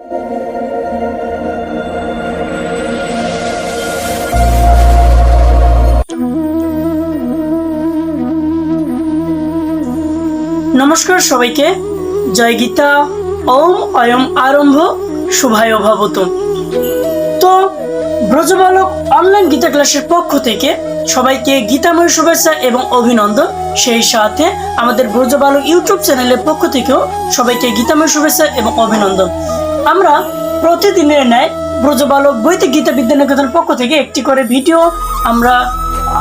নমস্কার সবাইকে, জয় গীতা। ওম অয়ম আরম্ভ শুভায় ভবতু। তো ব্রজবালক অনলাইন গীতা ক্লাসের পক্ষ থেকে সবাইকে গীতাময় শুভেচ্ছা এবং অভিনন্দন। সেই সাথে আমাদের ব্রজবালক ইউটিউব চ্যানেলের পক্ষ থেকেও সবাইকে গীতাময় শুভেচ্ছা এবং অভিনন্দন। আমরা প্রতিদিনের ন্যায় ব্রজবালক বৈদিক গীতা বিদ্যানিকেতনের পক্ষ থেকে একটি করে ভিডিও আমরা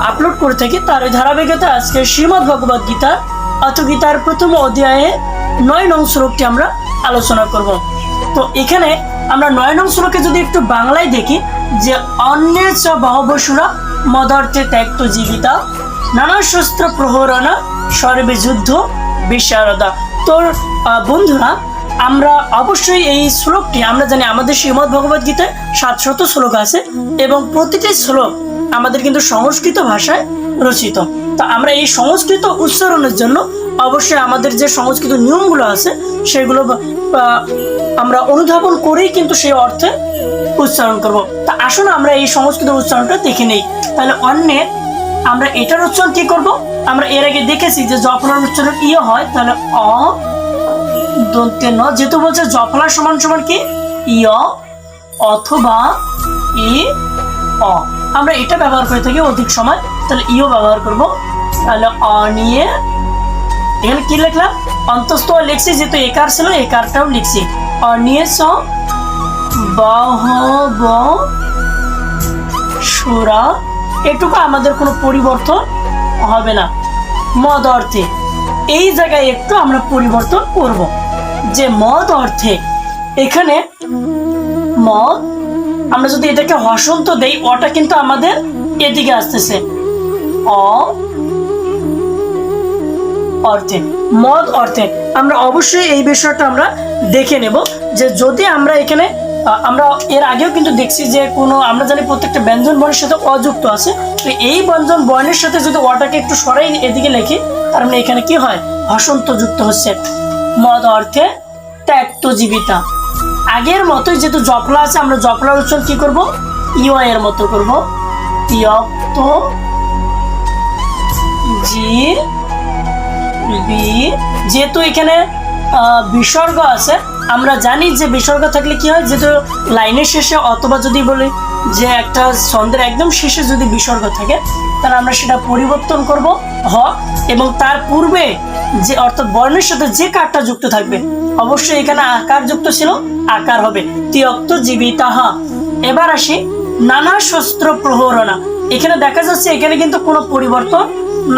আপলোড করে থাকি। তার ধারাবাহিকতা আজকে শ্রীমদ্ ভগবদ গীতা গীতার প্রথম অধ্যায়ে 9 নং শ্লোকটি আমরা আলোচনা করব। তো এখানে আমরা 9 নং শ্লোকে যদি একটু বাংলায় দেখি, যে অন্যের চ বহবসুরা মদার্থে ত্যক্ত জীবিতা নানা শস্ত্র প্রহরণা সর্বে যুদ্ধ বিশারদা। তো বন্ধুরা, আমরা অবশ্যই এই শ্লোকটি আমরা জানি আমাদের শ্রীমদ্ ভগবদ গীতায় 700 শ্লোক আছে এবং প্রতিটি শ্লোক আমাদের কিন্তু সংস্কৃত ভাষায় রচিত। তো আমরা এই সংস্কৃত উচ্চারণের জন্য অবশ্যই আমাদের যে সংস্কৃত নিয়মগুলো আছে সেগুলো আমরা অনুধাবন করেই কিন্তু সেই অর্থে উচ্চারণ করব। তা আসলে আমরা এই সংস্কৃত উচ্চারণটা দেখে নেই। তাহলে অন্যের আমরা এটার উচ্চারণ কি করব? আমরা এর আগে দেখেছি যে জফলার উচ্চারণ ইয়ে হয়, তাহলে অ দন্তে ন, যেহেতু বলছে জফলা সমান সমান কি ইয় অথবা ই অ, আমরা এটা ব্যবহার করে থাকি অধিক সময়, তাহলে ইও ব্যবহার করব। তাহলে অ নিয়ে এখানে কি লিখলাম? অন্তস্থ লিখছি, যেহেতু একার ছিল একারটাও লিখছি। অ নিয়ে স বহ ব সুরা, এটুকু আমাদের কোনো পরিবর্তন হবে না। মদ অর্থে এই জায়গায় একটু আমরা পরিবর্তন করব, যে মদ অর্থে এখানে মদ আমরা যদি এটাকে হসন্ত দেই, অটা কিন্তু আমাদের এদিকে আসতেছে। অ অর্থে মদ অর্থে আমরা অবশ্যই এই বিষয়টা আমরা দেখে নেব, যে যদি আমরা এখানে আমরা এর আগেও কিন্তু দেখছি যে কোনো আমরা জানি প্রত্যেকটা ব্যঞ্জন বর্ণের সাথে অযুক্ত আছে। তো এই ব্যঞ্জন বর্ণের সাথে যদি অটাকে একটু সরাই এদিকে লিখি, তার মানে এখানে কি হয়? হসন্ত যুক্ত হচ্ছে। মদ অর্থে ত্যক্ত জীবিতা। আগের মতোই যেহেতু জফলা আছে, আমরা জফলার উচ্চারণ কি করব? ইয় এর মতো করব। ত্যক্ত জি বি, যেহেতু এখানে বিসর্গ আছে, আমরা জানি যে বিসর্গ থাকলে কি হয়, যেহেতু লাইনের শেষে অথবা যদি বলি যে একটা ছন্দের একদম শেষে যদি বিসর্গ থাকে, তাহলে আমরা সেটা পরিবর্তন করব হ, এবং তার পূর্বে যে অর্থাৎ বর্ণের সাথে যে কারটা যুক্ত থাকবে, অবশ্যই এখানে আকার যুক্ত ছিল, আকার হবে ত্যক্ত জীবিতাহা। এবার আসি নানা শস্ত্র প্রহরণা। এখানে দেখা যাচ্ছে এখানে কিন্তু কোনো পরিবর্তন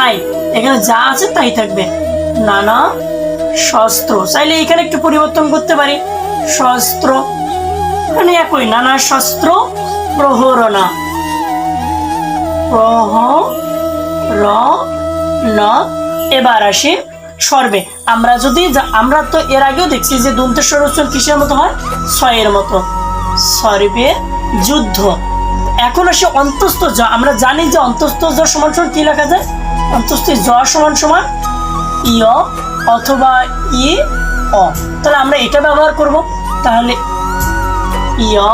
নাই, এখানে যা আছে তাই থাকবে। নানা শস্ত্র, চাইলে এখানে একটু পরিবর্তন করতে পারি, শস্ত্র মানে একই, নানা শস্ত্র প্রহরণা প্রহরণা। এবার আসি সর্বে। আমরা যদি আমরা তো এর আগেও দেখছি যে দন্তেশ্বর উচ্চারণ কিসের মতো হয়? ছয়ের মতো। সর্বে যুদ্ধ। এখন আসি অন্তস্থ জ। আমরা জানি যে অন্তস্থ জ সমান সমান কি লেখা যায়? অন্তস্থ জ সমান সমান ইয় অথবা ই অ, তাহলে আমরা এটা ব্যবহার করব। তাহলে ইয়,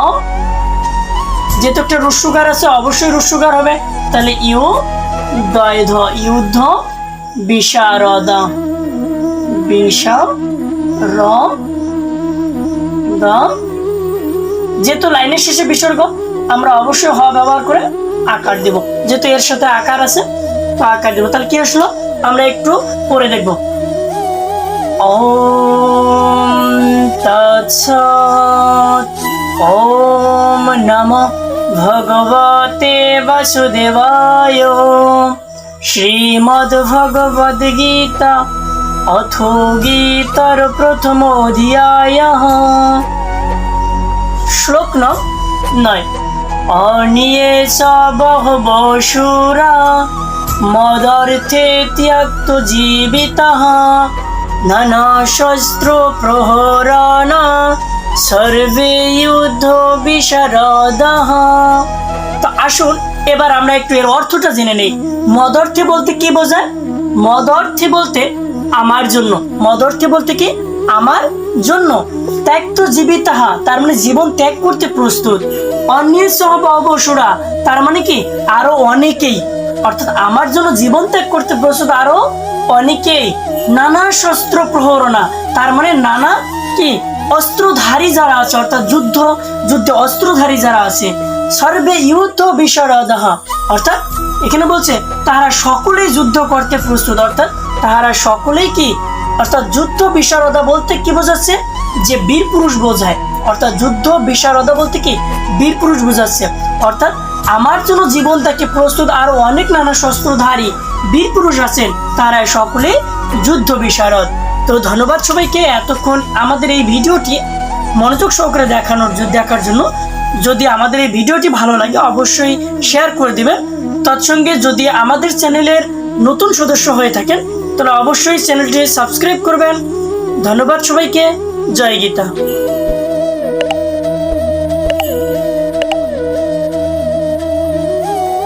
যেহেতু একটা রস্যকার আছে অবশ্যই রস্যকার হবে, তাহলে ইউ দয়ধ যুদ্ধ বিশারদা বিশারদা। যেহেতু লাইনের শেষে বিসর্গ, আমরা অবশ্যই হ ব্যবহার করে আকার দেব, যেহেতু এর সাথে আকার আছে তো আকার দেব। তাহলে কি আসলো আমরা একটু পড়ে দেখব। ওম তৎসৎ। ওম নমঃ ভগবতে বাসুদেবায়। শ্রীমদ্ ভগবদ গীতা অথ গীতার প্রথম অধ্যায়। শ্লোক নং 9। অনিয়ে চ বহবসুরা মদর্থে ত্যক্ত জীবিতাঃ নানা শস্ত্র প্রহরণা সর্বে যুদ্ধ বিশারদাঃ। তো আসুন এবার আমরা একটু এর অর্থটা জেনে নেই। মদর্থে বলতে কি বোঝায়? মদর্থে বলতে আমার জন্য, মদর্থে বলতে কি আমার জন্য ত্যাক্ত জীবিতাহা, তার মানে জীবন ত্যাগ করতে প্রস্তুত। অন্যের সহ অবসরা, তার মানে কি আরো অনেকেই, অর্থাৎ আমার জন্য জীবন ত্যাগ করতে প্রস্তুত আরো অনেকেই। নানা শস্ত্র প্রহরণা, তার মানে নানা কি অস্ত্রধারী যারা আছে, অর্থাৎ যুদ্ধে অস্ত্রধারী যারা আছে। সর্বে ইউথ বিশারদাহা, অর্থাৎ এখানে বলছে তারা সকলেই যুদ্ধ করতে প্রস্তুত, অর্থাৎ তারা সকলেই কি, অর্থাৎ যুদ্ধ বিশারদা বলতে কি বোঝাচ্ছে, যে বীর পুরুষ বোঝায়। অর্থাৎ যুদ্ধ বিশারদা বলতে কি বীর পুরুষ বোঝাচ্ছে, অর্থাৎ আমার জন্য জীবন থেকে প্রস্তুত আরো অনেক নানা শস্ত্রধারী বীর পুরুষ আছেন, তারা সকলে যুদ্ধ বিশারদ। তো ধন্যবাদ সবাইকে এতক্ষণ আমাদের এই ভিডিওটি মনোযোগ সহকারে দেখার জন্য। যদি আমাদের এই ভিডিওটি ভালো লাগে অবশ্যই শেয়ার করে দিবেন। তৎসঙ্গে যদি আমাদের চ্যানেলের নতুন সদস্য হয়ে থাকেন তাহলে অবশ্যই চ্যানেলটি সাবস্ক্রাইব করবেন। ধন্যবাদ সবাইকে। জয় গীতা।